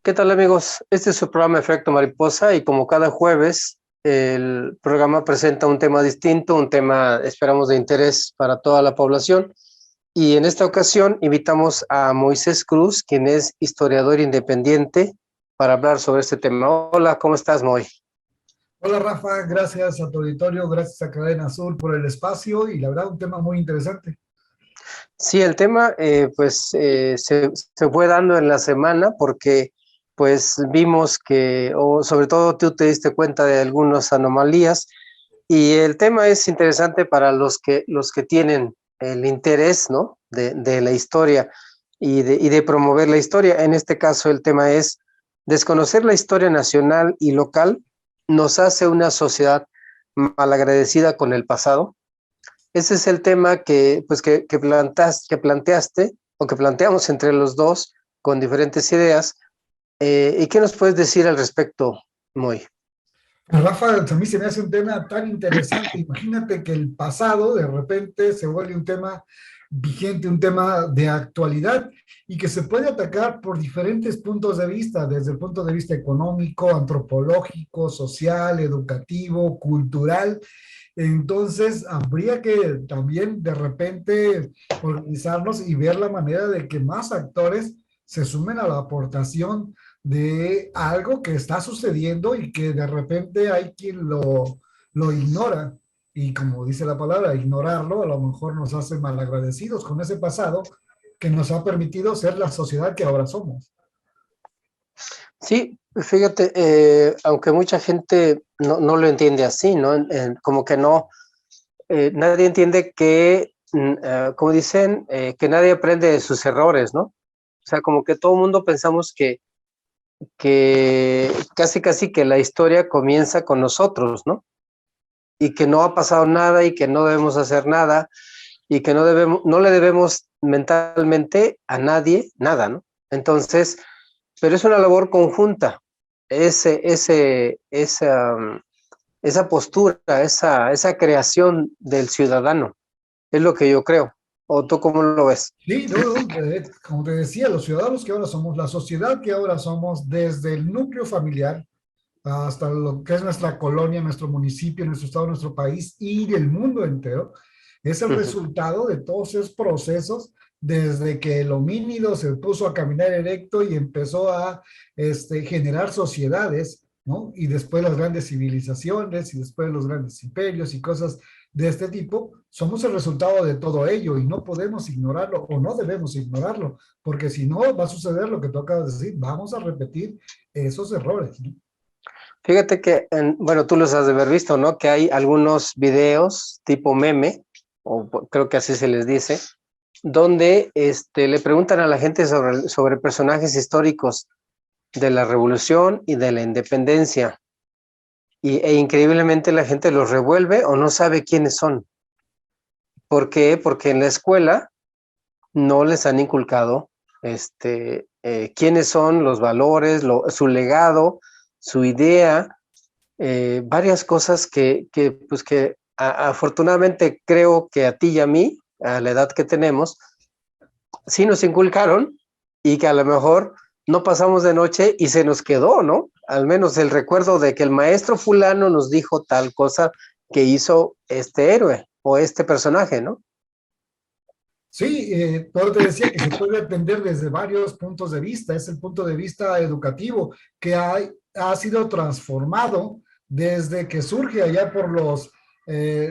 ¿Qué tal amigos? Este es su programa Efecto Mariposa y como cada jueves el programa presenta un tema distinto, un tema esperamos de interés para toda la población y en esta ocasión invitamos a Moisés Cruz, quien es historiador independiente, para hablar sobre este tema. Hola, ¿cómo estás, Moy? Hola Rafa, gracias a tu auditorio, gracias a Cadena Azul por el espacio y la verdad un tema muy interesante. Sí, el tema se fue dando en la semana porque pues vimos que, o sobre todo tú te diste cuenta de algunas anomalías. Y el tema es interesante para los que tienen el interés, ¿no? de la historia y de promover la historia. En este caso, el tema es desconocer la historia nacional y local nos hace una sociedad malagradecida con el pasado. Ese es el tema que planteaste o que planteamos entre los dos con diferentes ideas. ¿Y qué nos puedes decir al respecto, Moy? Rafa, a mí se me hace un tema tan interesante. Imagínate que el pasado de repente se vuelve un tema vigente, un tema de actualidad y que se puede atacar por diferentes puntos de vista, desde el punto de vista económico, antropológico, social, educativo, cultural. Entonces, habría que también de repente organizarnos y ver la manera de que más actores se sumen a la aportación de algo que está sucediendo y que de repente hay quien lo ignora. Y como dice la palabra, ignorarlo a lo mejor nos hace malagradecidos con ese pasado que nos ha permitido ser la sociedad que ahora somos. Sí, fíjate, aunque mucha gente no lo entiende así, ¿no? Como que no, nadie entiende que, como dicen, que nadie aprende de sus errores, ¿no? O sea, como que todo el mundo pensamos que casi que la historia comienza con nosotros, ¿no? Y que no ha pasado nada y que no debemos hacer nada y que no le debemos mentalmente a nadie nada, ¿no? Entonces, pero es una labor conjunta. Esa postura, esa creación del ciudadano, es lo que yo creo. ¿O tú cómo lo ves? Sí, no, no, como te decía, los ciudadanos que ahora somos, la sociedad que ahora somos, desde el núcleo familiar hasta lo que es nuestra colonia, nuestro municipio, nuestro estado, nuestro país y el mundo entero, es el Ujú. resultado de todos esos procesos desde que el homínido se puso a caminar erecto y empezó a generar sociedades, ¿no? Y después las grandes civilizaciones y después los grandes imperios y cosas de este tipo, somos el resultado de todo ello y no podemos ignorarlo o no debemos ignorarlo, porque si no va a suceder lo que tú acabas de decir, vamos a repetir esos errores, ¿no? Fíjate que, bueno, tú los has de haber visto, ¿no? Que hay algunos videos tipo meme, creo que así se les dice, donde le preguntan a la gente sobre personajes históricos de la revolución y de la independencia. E increíblemente la gente los revuelve o no sabe quiénes son. ¿Por qué? Porque en la escuela no les han inculcado quiénes son los valores, su legado, su idea, varias cosas que afortunadamente creo que a ti y a mí, a la edad que tenemos, sí nos inculcaron y que a lo mejor no pasamos de noche y se nos quedó, ¿no? Al menos el recuerdo de que el maestro fulano nos dijo tal cosa que hizo este héroe o este personaje, ¿no? Sí, pero te decía que se puede atender desde varios puntos de vista. Es el punto de vista educativo que ha sido transformado desde que surge allá por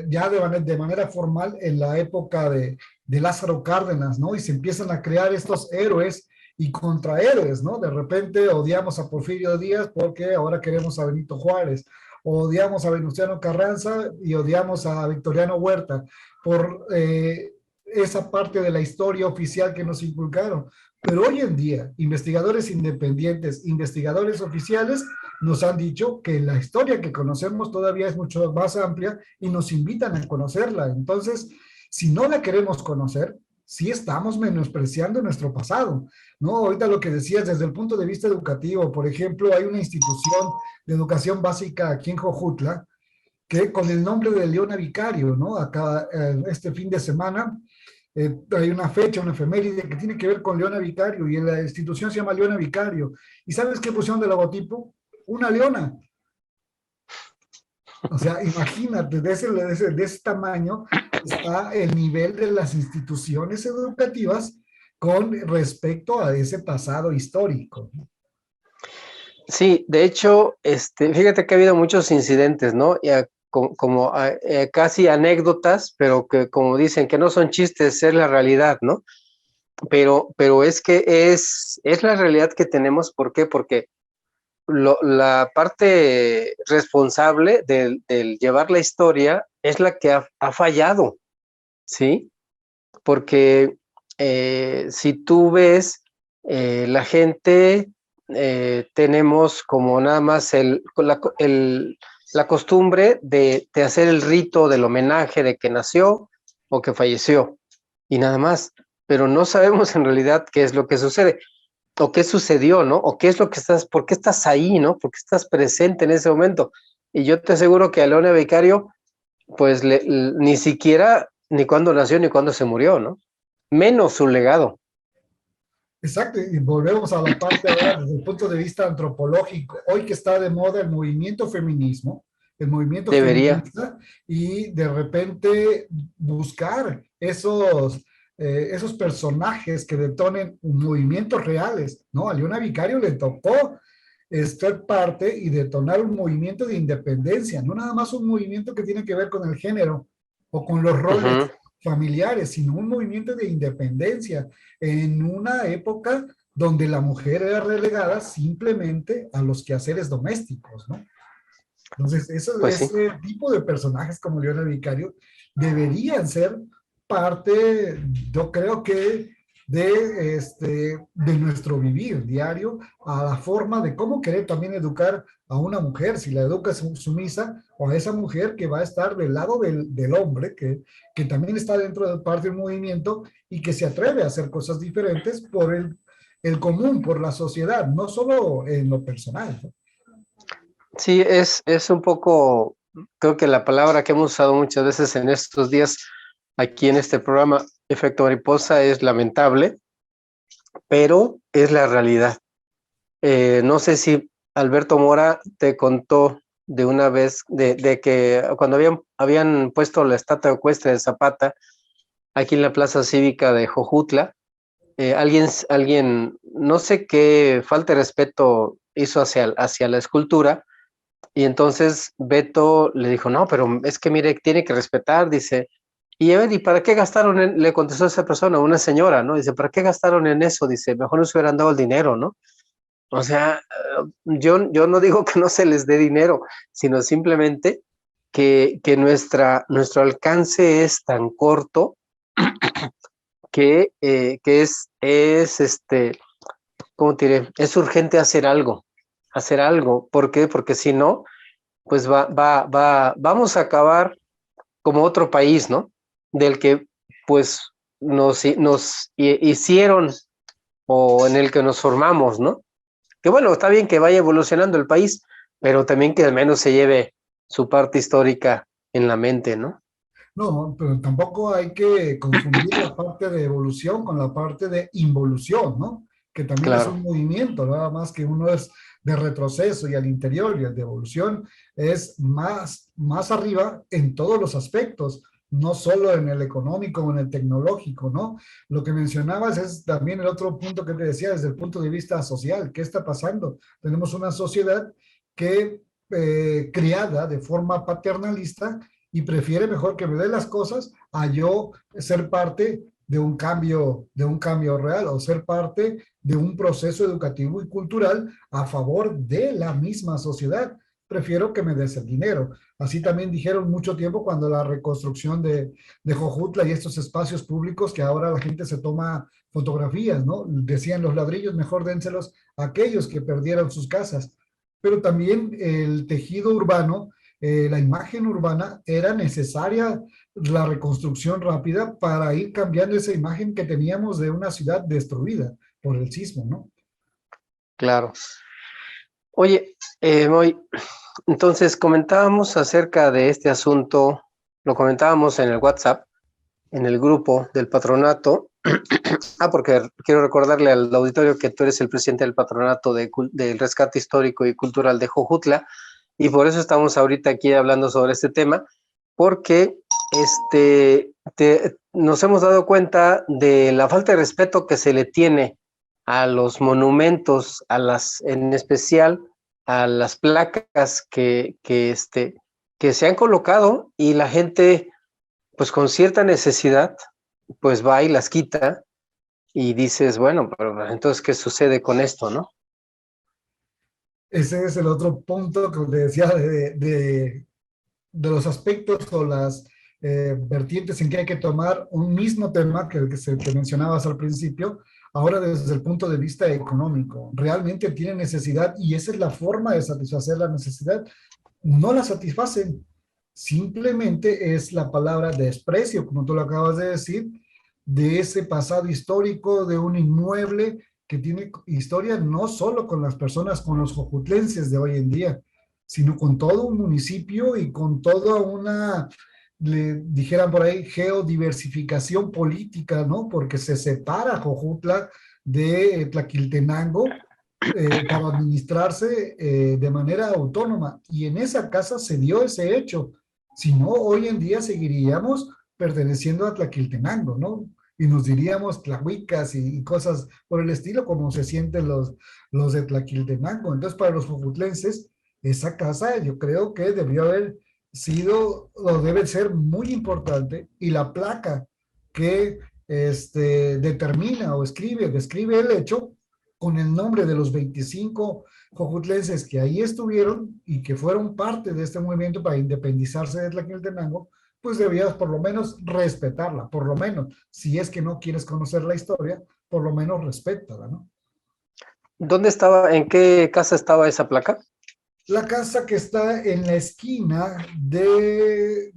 ya de manera formal en la época de Lázaro Cárdenas, ¿no? Y se empiezan a crear estos héroes y contrahéroes, ¿no? De repente odiamos a Porfirio Díaz porque ahora queremos a Benito Juárez, odiamos a Venustiano Carranza y odiamos a Victoriano Huerta por esa parte de la historia oficial que nos inculcaron. Pero hoy en día, investigadores independientes, investigadores oficiales, nos han dicho que la historia que conocemos todavía es mucho más amplia y nos invitan a conocerla. Entonces, si no la queremos conocer, sí estamos menospreciando nuestro pasado, ¿no? Ahorita lo que decías desde el punto de vista educativo, por ejemplo, hay una institución de educación básica aquí en Jojutla que con el nombre de Leona Vicario, ¿no? Acá, este fin de semana, hay una fecha, una efeméride que tiene que ver con Leona Vicario y la institución se llama Leona Vicario. ¿Y sabes qué pusieron de logotipo? Una leona. O sea, imagínate, de ese tamaño está el nivel de las instituciones educativas con respecto a ese pasado histórico. Sí, de hecho, fíjate que ha habido muchos incidentes, ¿no? Casi anécdotas, pero que como dicen, que no son chistes, es la realidad, ¿no? Pero es que es la realidad que tenemos. ¿Por qué? Porque la parte responsable del llevar la historia es la que ha fallado, ¿sí? Porque si tú ves, la gente, tenemos como nada más la costumbre de hacer el rito del homenaje de que nació o que falleció y nada más, pero no sabemos en realidad qué es lo que sucede o qué sucedió, ¿no? O qué es lo que por qué estás ahí, ¿no? ¿Por qué estás presente en ese momento? Y yo te aseguro que a Leona Vicario, pues ni siquiera ni cuándo nació ni cuándo se murió, ¿no? Menos su legado. Exacto, y volvemos a la parte ahora desde el punto de vista antropológico. Hoy que está de moda el movimiento feminismo, el movimiento Debería. feminista, y de repente buscar esos personajes que detonen movimientos reales, ¿no? A Leona Vicario le tocó ser parte y detonar un movimiento de independencia, no nada más un movimiento que tiene que ver con el género o con los roles Ujú. familiares, sino un movimiento de independencia en una época donde la mujer era relegada simplemente a los quehaceres domésticos, ¿no? Entonces, Pues sí. ese tipo de personajes como Leona Vicario deberían ser parte, yo creo que de nuestro vivir diario, a la forma de cómo querer también educar a una mujer, si la educas sumisa, o a esa mujer que va a estar del lado del hombre, que también está dentro de parte del movimiento y que se atreve a hacer cosas diferentes por el común, por la sociedad, no solo en lo personal, ¿no? Sí, es un poco, creo que la palabra que hemos usado muchas veces en estos días aquí en este programa, efecto mariposa, es lamentable, pero es la realidad. No sé si Alberto Mora te contó de una vez de que cuando habían puesto la estatua ecuestre de Zapata aquí en la plaza cívica de Jojutla, alguien, no sé qué falta de respeto hizo hacia la escultura, y entonces Beto le dijo, no, pero es que mire, tiene que respetar, dice, y a ver, ¿y para qué gastaron le contestó esa persona, una señora, ¿no? Dice, ¿para qué gastaron en eso? Dice, mejor nos hubieran dado el dinero, ¿no? O sea, yo no digo que no se les dé dinero, sino simplemente que nuestro alcance es tan corto que ¿cómo te diré? Es urgente hacer algo. ¿Por qué? Porque si no, pues vamos a acabar como otro país, ¿no? Del que pues nos hicieron o en el que nos formamos, ¿no? Que bueno, está bien que vaya evolucionando el país, pero también que al menos se lleve su parte histórica en la mente, ¿no? No, pero tampoco hay que confundir la parte de evolución con la parte de involución, ¿no? Que también es un Claro. movimiento, nada más que uno es de retroceso y al interior y el de evolución es más arriba en todos los aspectos, no solo en el económico o en el tecnológico, ¿no? Lo que mencionabas es también el otro punto que te decía desde el punto de vista social. ¿Qué está pasando? Tenemos una sociedad que, criada de forma paternalista, y prefiere mejor que me dé las cosas a yo ser parte de un cambio real o ser parte de un proceso educativo y cultural a favor de la misma sociedad. Prefiero que me des el dinero. Así también dijeron mucho tiempo cuando la reconstrucción de Jojutla y estos espacios públicos que ahora la gente se toma fotografías, ¿no? Decían los ladrillos, mejor dénselos a aquellos que perdieron sus casas. Pero también el tejido urbano, la imagen urbana, era necesaria la reconstrucción rápida para ir cambiando esa imagen que teníamos de una ciudad destruida por el sismo, ¿no? Claro. Oye, Moy, entonces comentábamos acerca de este asunto, lo comentábamos en el WhatsApp, en el grupo del patronato. Porque quiero recordarle al auditorio que tú eres el presidente del patronato del rescate histórico y cultural de Jojutla, y por eso estamos ahorita aquí hablando sobre este tema, porque nos hemos dado cuenta de la falta de respeto que se le tiene a los monumentos, en especial a las placas que se han colocado, y la gente, pues con cierta necesidad, pues va y las quita, y dices, bueno, pero entonces, ¿qué sucede con esto, no? Ese es el otro punto que te decía de los aspectos o las vertientes en que hay que tomar un mismo tema que mencionabas al principio, ahora desde el punto de vista económico. Realmente tienen necesidad y esa es la forma de satisfacer la necesidad. No la satisfacen, simplemente es la palabra desprecio, como tú lo acabas de decir, de ese pasado histórico, de un inmueble que tiene historia no solo con las personas, con los jojutlenses de hoy en día, sino con todo un municipio y con toda una, le dijeran por ahí, geodiversificación política, ¿no? Porque se separa Jojutla de Tlaquiltenango para administrarse de manera autónoma. Y en esa casa se dio ese hecho. Si no, hoy en día seguiríamos perteneciendo a Tlaquiltenango, ¿no? Y nos diríamos tlahuicas y cosas por el estilo, como se sienten los de Tlaquiltenango. Entonces, para los jojutlenses, esa casa yo creo que debió haber sido, o debe ser muy importante, y la placa que determina o describe el hecho, con el nombre de los 25 jojutlenses que ahí estuvieron y que fueron parte de este movimiento para independizarse de Tlaquiltenango, pues debías por lo menos respetarla, por lo menos, si es que no quieres conocer la historia, por lo menos respétala, ¿no? ¿Dónde estaba, en qué casa estaba esa placa? La casa que está en la esquina de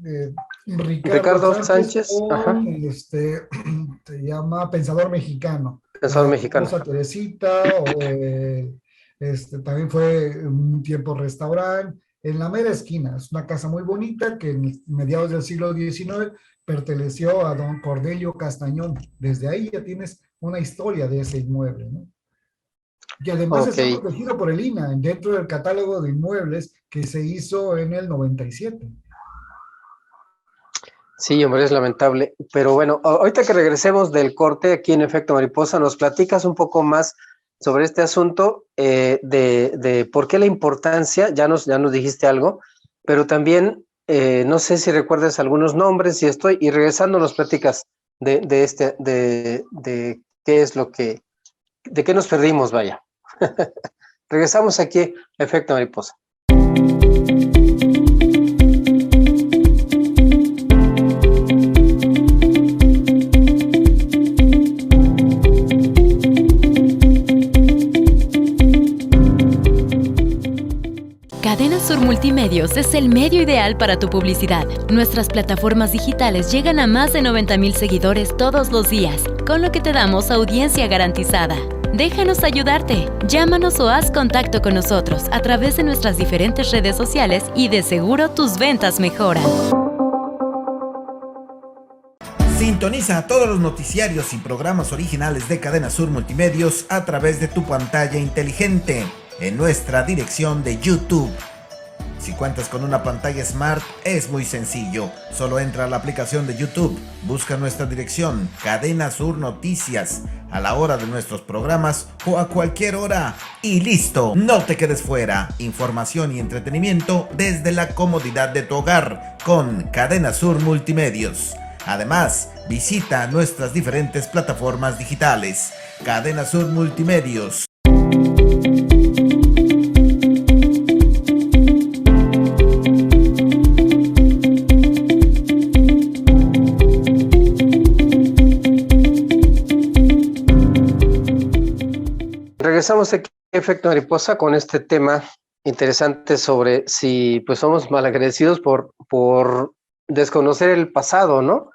Ricardo Sánchez Sánchez, ajá, con, se llama Pensador Mexicano. Pensador La mexicano. famosa Teresita, también fue un tiempo restaurante, en la mera esquina. Es una casa muy bonita que en mediados del siglo XIX perteneció a don Cordelio Castañón. Desde ahí ya tienes una historia de ese inmueble, ¿no? Y además Ok, está protegido por el INAH dentro del catálogo de inmuebles que se hizo en el 97. sí, hombre, es lamentable. Pero bueno, ahorita que regresemos del corte aquí en Efecto Mariposa, nos platicas un poco más sobre este asunto de por qué la importancia, ya nos dijiste algo, pero también no sé si recuerdas algunos nombres y regresando nos platicas de qué es lo que, de qué nos perdimos, vaya. Regresamos aquí a Efecto Mariposa. Cadena Sur Multimedios es el medio ideal para tu publicidad. Nuestras plataformas digitales llegan a más de 90,000 seguidores todos los días, con lo que te damos audiencia garantizada. Déjanos ayudarte. Llámanos o haz contacto con nosotros a través de nuestras diferentes redes sociales y de seguro tus ventas mejoran. Sintoniza todos los noticiarios y programas originales de Cadena Sur Multimedios a través de tu pantalla inteligente en nuestra dirección de YouTube. Si cuentas con una pantalla Smart, es muy sencillo. Solo entra a la aplicación de YouTube, busca nuestra dirección, Cadena Sur Noticias, a la hora de nuestros programas o a cualquier hora. Y listo, no te quedes fuera. Información y entretenimiento desde la comodidad de tu hogar con Cadena Sur Multimedios. Además, visita nuestras diferentes plataformas digitales. Cadena Sur Multimedios. Regresamos aquí a Efecto Mariposa con este tema interesante sobre si pues somos malagradecidos por desconocer el pasado, ¿no?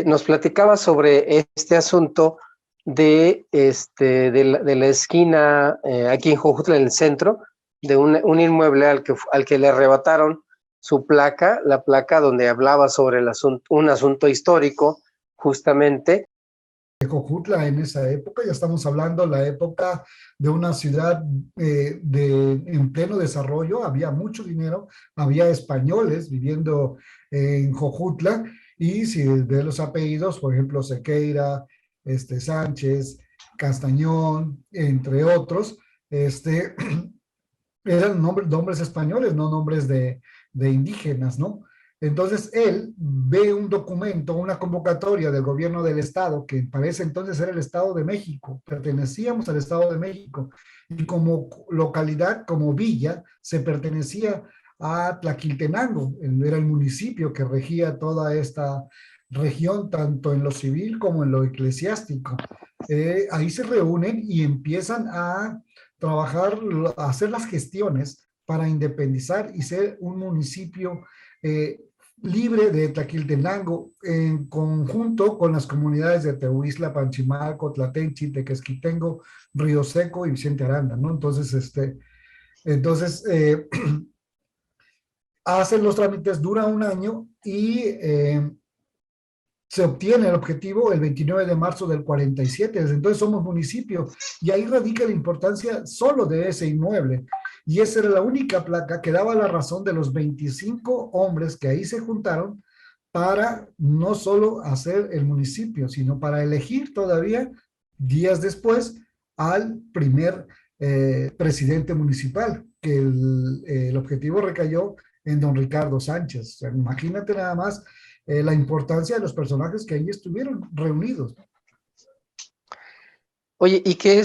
Nos platicaba sobre este asunto de la esquina aquí en Jojutla, en el centro, de un inmueble al que le arrebataron su placa, la placa donde hablaba sobre un asunto histórico, justamente. Jojutla en esa época, ya estamos hablando la época de una ciudad en pleno desarrollo, había mucho dinero, había españoles viviendo en Jojutla, y si de los apellidos, por ejemplo, Sequeira, Sánchez, Castañón, entre otros, eran nombres españoles, no nombres de indígenas, ¿no? Entonces él ve un documento, una convocatoria del gobierno del estado, que parece entonces era el Estado de México, pertenecíamos al Estado de México, y como localidad, como villa, se pertenecía a Tlaquiltenango, era el municipio que regía toda esta región, tanto en lo civil como en lo eclesiástico. Ahí se reúnen y empiezan a trabajar, a hacer las gestiones para independizar y ser un municipio libre de Tlaquiltenango, en conjunto con las comunidades de Tehuistla, Panchimalco, Tlatenchi, Tequesquitengo, Río Seco y Vicente Aranda, ¿no? Entonces hacen los trámites, dura un año, y se obtiene el objetivo el 29 de marzo del 47, desde entonces somos municipio, y ahí radica la importancia solo de ese inmueble, y esa era la única placa que daba la razón de los 25 hombres que ahí se juntaron para no solo hacer el municipio, sino para elegir todavía, días después, al primer presidente municipal, que el objetivo recayó en don Ricardo Sánchez. O sea, imagínate nada más la importancia de los personajes que ahí estuvieron reunidos. Oye, ¿y qué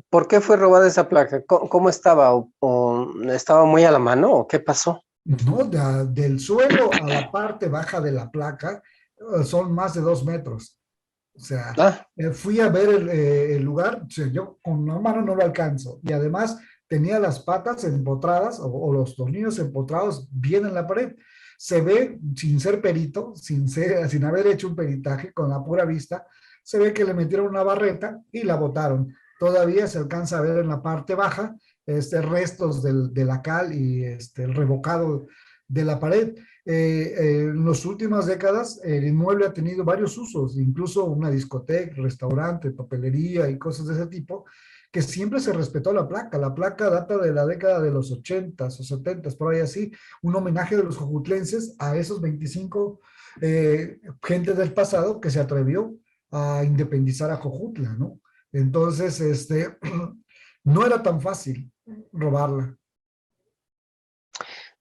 por qué fue robada esa placa? ¿Cómo estaba? ¿O estaba muy a la mano o qué pasó? No, del suelo a la parte baja de la placa son más de 2 metros. O sea, fui a ver el lugar, o sea, yo con una mano no lo alcanzo, y además tenía las patas empotradas o los tornillos empotrados bien en la pared. Se ve, sin ser perito, sin haber hecho un peritaje, con la pura vista, se ve que le metieron una barreta y la botaron. Todavía se alcanza a ver en la parte baja restos de la cal y el revocado de la pared. En las últimas décadas el inmueble ha tenido varios usos, incluso una discoteca, restaurante, papelería y cosas de ese tipo, que siempre se respetó la placa. La placa data de la década de los 80s o 70s, por ahí así, un homenaje de los jojutlenses a esos 25 gente del pasado que se atrevió a independizar a Jojutla, ¿no? Entonces, no era tan fácil robarla.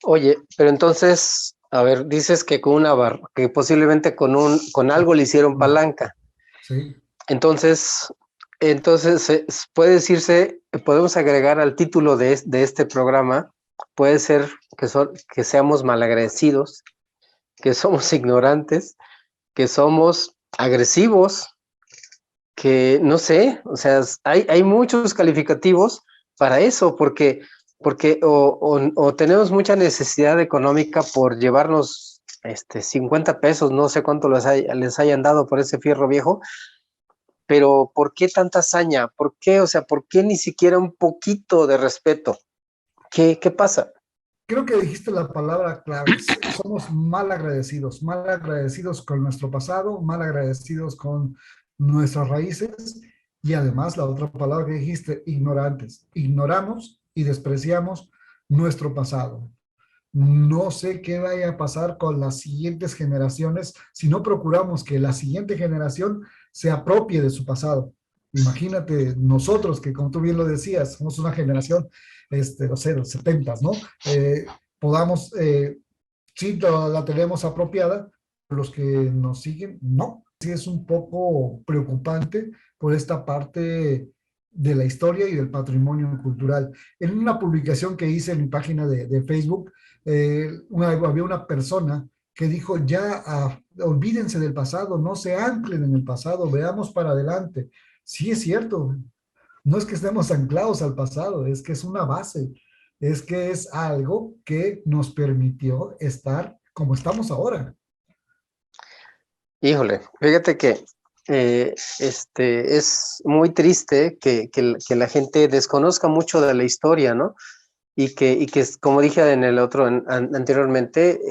Oye, pero entonces, a ver, dices que con que posiblemente con algo le hicieron palanca. Sí. Entonces puede decirse, podemos agregar al título de este programa, puede ser que seamos malagradecidos, que somos ignorantes, que somos agresivos, que no sé, o sea, hay muchos calificativos para eso, porque o tenemos mucha necesidad económica por llevarnos 50 pesos, no sé cuánto les hayan dado por ese fierro viejo, pero ¿por qué tanta hazaña? ¿Por qué? O sea, ¿por qué ni siquiera un poquito de respeto? ¿Qué pasa? Creo que dijiste la palabra clave. Somos mal agradecidos con nuestro pasado, mal agradecidos con nuestras raíces, y además la otra palabra que dijiste, ignorantes. Ignoramos y despreciamos nuestro pasado. No sé qué vaya a pasar con las siguientes generaciones si no procuramos que la siguiente generación se apropie de su pasado. Imagínate nosotros, que como tú bien lo decías, somos una generación, no sé, de los 70s, ¿no? Podamos, sí la tenemos apropiada, los que nos siguen, no. Sí es un poco preocupante por esta parte de la historia y del patrimonio cultural. En una publicación que hice en mi página de Facebook, había una persona que dijo, ya olvídense del pasado, no se anclen en el pasado, veamos para adelante. Sí, es cierto, no es que estemos anclados al pasado, es que es una base, es que es algo que nos permitió estar como estamos ahora. Híjole, fíjate que es muy triste que la gente desconozca mucho de la historia, ¿no? como dije en el otro anteriormente,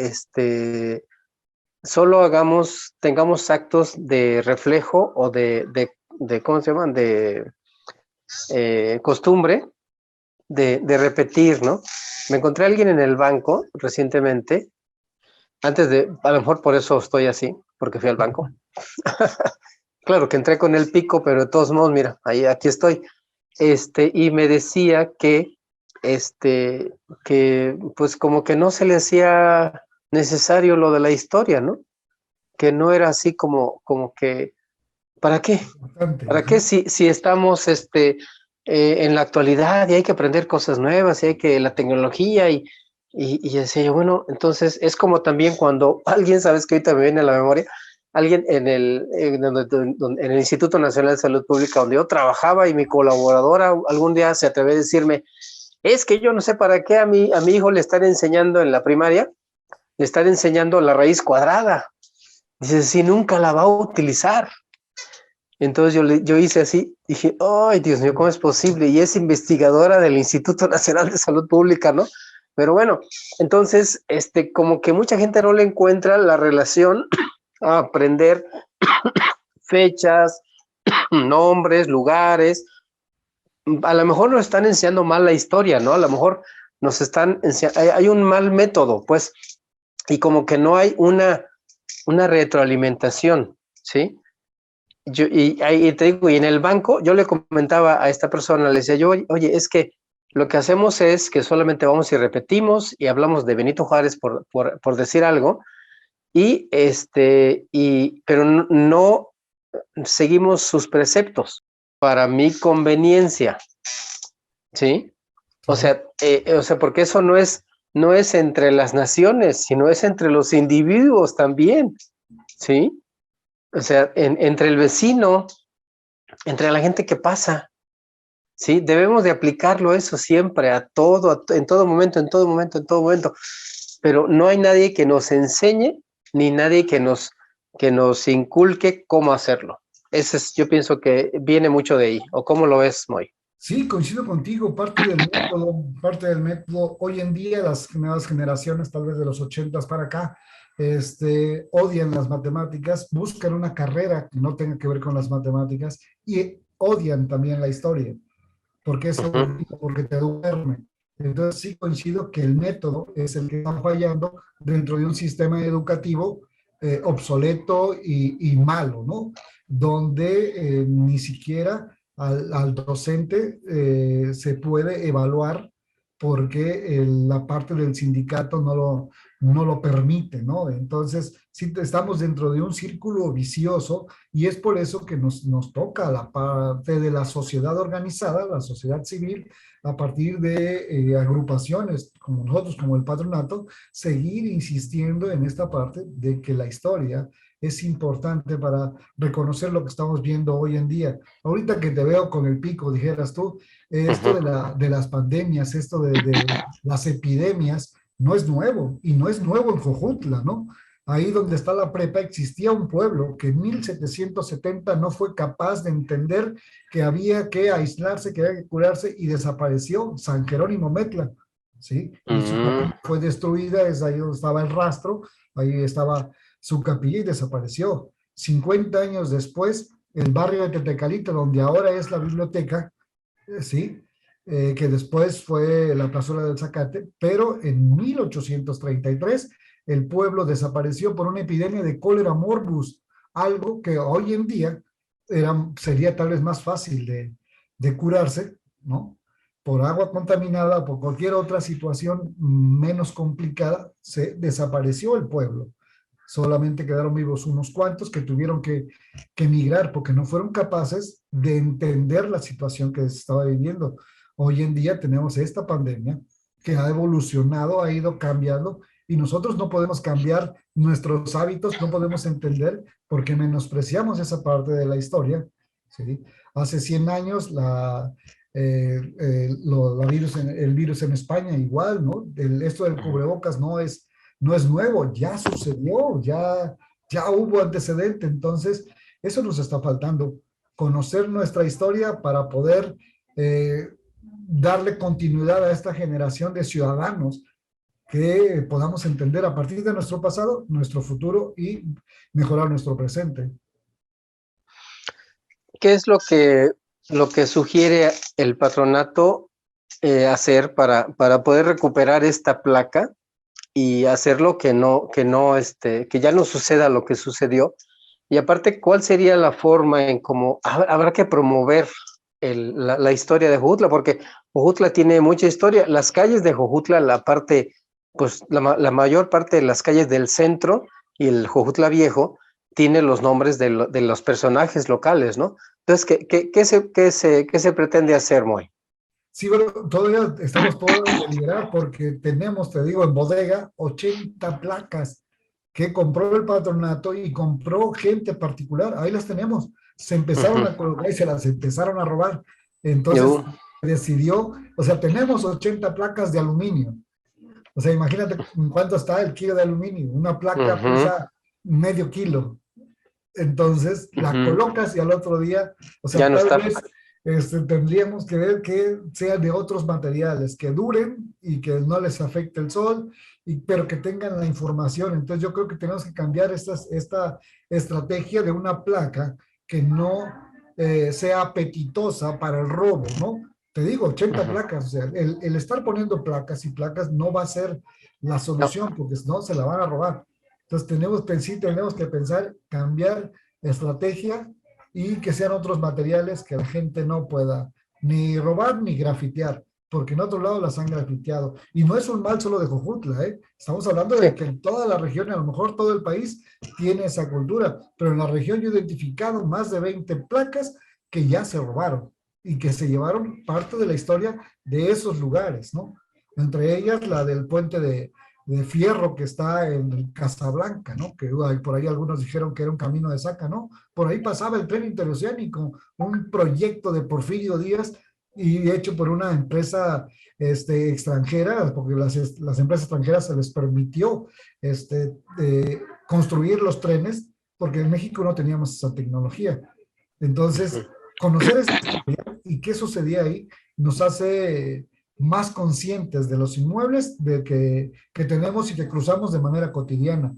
solo tengamos actos de reflejo o de ¿cómo se llaman? De costumbre de repetir, ¿no? Me encontré a alguien en el banco recientemente, a lo mejor por eso estoy así, porque fui al banco. Claro que entré con el pico, pero de todos modos, mira, aquí estoy. Y me decía que pues como que no se le hacía necesario lo de la historia, ¿no? Que no era así como que, ¿para qué? ¿Para qué si estamos en la actualidad y hay que aprender cosas nuevas y hay que la tecnología y decía yo, bueno, entonces es como también cuando alguien, sabes que ahorita me viene a la memoria, alguien en el Instituto Nacional de Salud Pública donde yo trabajaba y mi colaboradora algún día se atrevió a decirme, es que yo no sé para qué a mi hijo le están enseñando en la primaria, le están enseñando la raíz cuadrada. Dice, si nunca la va a utilizar. Entonces yo hice así, dije, ay, Dios mío, ¿cómo es posible? Y es investigadora del Instituto Nacional de Salud Pública, ¿no? Pero bueno, entonces, como que mucha gente no le encuentra la relación a aprender fechas, nombres, lugares. A lo mejor nos están enseñando mal la historia, ¿no? A lo mejor nos están enseñando, hay un mal método, pues, y como que no hay una retroalimentación, ¿sí? Y te digo, y en el banco yo le comentaba a esta persona, le decía yo, oye, es que lo que hacemos es que solamente vamos y repetimos y hablamos de Benito Juárez por decir algo, pero no seguimos sus preceptos para mi conveniencia, ¿sí? O sea, porque eso no es entre las naciones, sino es entre los individuos también, ¿sí? O sea, entre el vecino, entre la gente que pasa, ¿sí? Debemos de aplicarlo eso siempre, en todo momento, en todo momento, en todo momento. Pero no hay nadie que nos enseñe, ni nadie que nos inculque cómo hacerlo. Yo pienso que viene mucho de ahí. ¿O cómo lo ves, Moy? Sí, coincido contigo, parte del método, hoy en día las nuevas generaciones, tal vez de los 80 para acá, odian las matemáticas, buscan una carrera que no tenga que ver con las matemáticas y odian también la historia, porque es aburrido, porque te duerme. Entonces sí coincido que el método es el que está fallando dentro de un sistema educativo obsoleto y malo, ¿no? Donde ni siquiera al docente se puede evaluar porque la parte del sindicato no lo permite, ¿no? Entonces, sí estamos dentro de un círculo vicioso y es por eso que nos toca la parte de la sociedad organizada, la sociedad civil, a partir de agrupaciones como nosotros, como el patronato, seguir insistiendo en esta parte de que la historia es importante para reconocer lo que estamos viendo hoy en día. Ahorita que te veo con el pico, dijeras tú, esto de las pandemias, esto de las epidemias, no es nuevo, y no es nuevo en Jojutla, ¿no? Ahí donde está la prepa existía un pueblo que en 1770 no fue capaz de entender que había que aislarse, que había que curarse, y desapareció San Jerónimo Metla, ¿sí? Y su capilla fue destruida, es ahí donde estaba el rastro, ahí estaba su capilla y desapareció. 50 años después, el barrio de Tetecalita, donde ahora es la biblioteca, ¿sí? Que después fue la plazuela del Zacate, pero en 1833 el pueblo desapareció por una epidemia de cólera morbus, algo que hoy en día sería tal vez más fácil de curarse, ¿no? Por agua contaminada o por cualquier otra situación menos complicada, se desapareció el pueblo. Solamente quedaron vivos unos cuantos que tuvieron que emigrar porque no fueron capaces de entender la situación que se estaba viviendo. Hoy en día tenemos esta pandemia que ha evolucionado, ha ido cambiando y nosotros no podemos cambiar nuestros hábitos, no podemos entender porque menospreciamos esa parte de la historia, ¿sí? Hace 100 años el virus en España igual, ¿no? Esto del cubrebocas no es nuevo, ya sucedió, ya hubo antecedente, entonces eso nos está faltando, conocer nuestra historia para poder darle continuidad a esta generación de ciudadanos que podamos entender a partir de nuestro pasado, nuestro futuro y mejorar nuestro presente. ¿Qué es lo que sugiere el patronato hacer para poder recuperar esta placa y hacerlo que ya no suceda lo que sucedió? Y aparte, ¿cuál sería la forma en cómo habrá que promover la historia de Jojutla? Porque Jojutla tiene mucha historia. Las calles de Jojutla, la mayor parte de las calles del centro y el Jojutla Viejo tiene los nombres de los personajes locales, ¿no? Entonces, ¿qué se pretende hacer, Moy? Sí, bueno, todavía estamos por deliberar porque tenemos, te digo, en bodega 80 placas que compró el patronato y compró gente particular. Ahí las tenemos. Se empezaron a colocar y se las empezaron a robar. Entonces decidió, o sea, tenemos 80 placas de aluminio. O sea, imagínate en cuánto está el kilo de aluminio. Una placa pesa medio kilo. Entonces la colocas y al otro día, o sea, ya no tal está. vez tendríamos que ver que sean de otros materiales, que duren y que no les afecte el sol, pero que tengan la información. Entonces yo creo que tenemos que cambiar esta estrategia de una placa que no sea apetitosa para el robo, ¿no? Te digo, 80 placas, o sea, el estar poniendo placas y placas no va a ser la solución, porque si no se la van a robar. Entonces tenemos que pensar, cambiar estrategia y que sean otros materiales que la gente no pueda ni robar ni grafitear, porque en otro lado las han grafiteado. Y no es un mal solo de Jojutla, ¿eh? Estamos hablando de que en toda la región, a lo mejor todo el país, tiene esa cultura, pero en la región yo he identificado más de 20 placas que ya se robaron y que se llevaron parte de la historia de esos lugares, ¿no? Entre ellas la del puente de fierro que está en Casablanca, ¿no? Que por ahí algunos dijeron que era un camino de saca, ¿no? Por ahí pasaba el tren interoceánico, un proyecto de Porfirio Díaz y hecho por una empresa extranjera, porque las empresas extranjeras se les permitió construir los trenes, porque en México no teníamos esa tecnología. Entonces, conocer esa historia y qué sucedía ahí nos hace más conscientes de los inmuebles que tenemos y que cruzamos de manera cotidiana.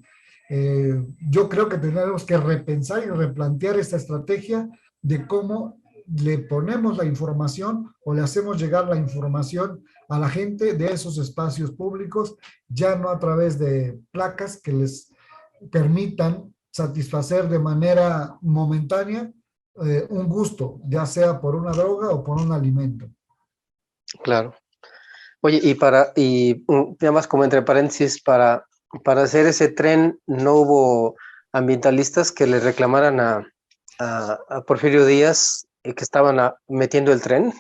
Yo creo que tenemos que repensar y replantear esta estrategia de cómo le ponemos la información o le hacemos llegar la información a la gente de esos espacios públicos, ya no a través de placas que les permitan satisfacer de manera momentánea un gusto, ya sea por una droga o por un alimento. Claro. Oye, nada más como entre paréntesis, para hacer ese tren no hubo ambientalistas que le reclamaran a Porfirio Díaz que estaban metiendo el tren.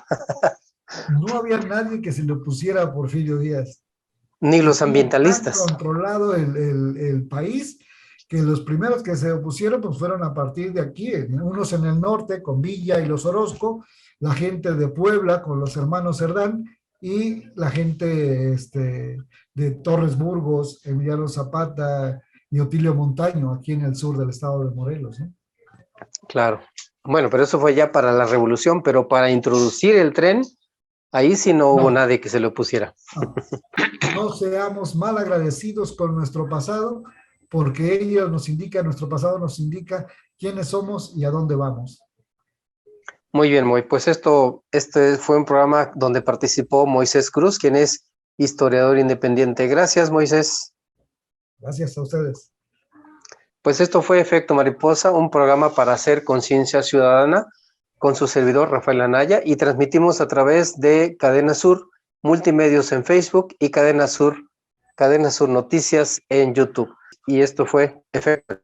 No había nadie que se le opusiera a Porfirio Díaz. Ni los ambientalistas. Tan controlado el país que los primeros que se opusieron pues fueron a partir de aquí, unos en el norte con Villa y los Orozco, la gente de Puebla con los hermanos Cerdán y la gente de Torres Burgos, Emiliano Zapata y Otilio Montaño aquí en el sur del estado de Morelos, ¿no? Claro. Bueno, pero eso fue ya para la revolución, pero para introducir el tren, ahí sí no hubo nadie que se le opusiera. No seamos mal agradecidos con nuestro pasado, porque nuestro pasado nos indica quiénes somos y a dónde vamos. Muy bien, Moy. Pues este fue un programa donde participó Moisés Cruz, quien es historiador independiente. Gracias, Moisés. Gracias a ustedes. Pues esto fue Efecto Mariposa, un programa para hacer conciencia ciudadana con su servidor Rafael Anaya, y transmitimos a través de Cadena Sur Multimedios en Facebook y Cadena Sur Noticias en YouTube. Y esto fue Efecto.